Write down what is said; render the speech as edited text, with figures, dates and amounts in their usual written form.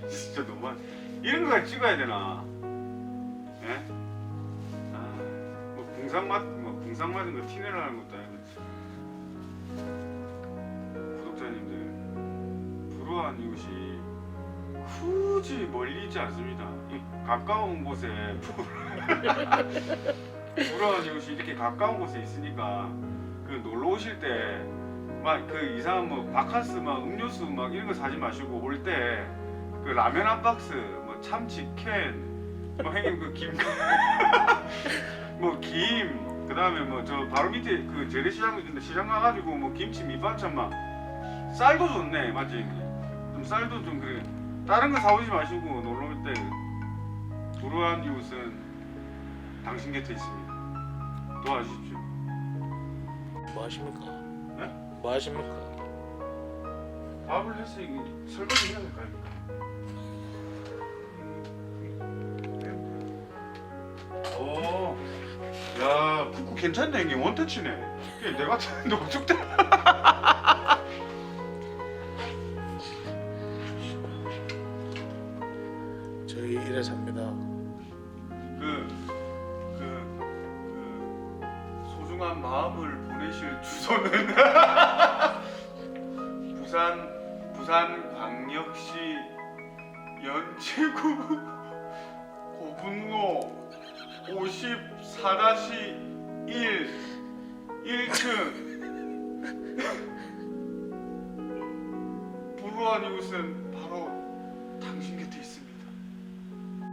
진짜 너무 이런 거 찍어야 되나? 예? 뭐 궁상 맞은 거 티내라는 것도 아니고. 구독자님들, 불우한 이웃이 굳이 멀리 있지 않습니다. 이 가까운 곳에 불우한 이웃이 이렇게 가까운 곳에 있으니까 그 놀러 오실 때 막 그 이상한 뭐 바카스 막 음료수 막 이런 거 사지 마시고 올 때 그 라면 한 박스, 뭐 참치 캔, 뭐 형님 그 김, 뭐 김, 그다음에 뭐 저 바로 밑에 그 재래시장 있는데 시장 가가지고 뭐 김치 밑반찬 막 쌀도 좋네, 맞지? 좀 쌀도 좀 그래. 다른 거 사오지 마시고 놀러 올 때 불우한 이웃은 당신 곁에 있습니다. 도와주십시오. 뭐 하십니까? 네? 뭐 하십니까? 밥을 해서 이게 설거지 해야 될 거 아닙니까? 오, 야, 쿠쿠 괜찮네. 이게 원터치네. 이게 내가 녹죽대. 저희 이래 삽니다. 소중한 마음을 보내실 주소는 부산광역시 연체구 고분로 54-1 1층. 불우한 이웃은 바로 당신 곁에 있습니다.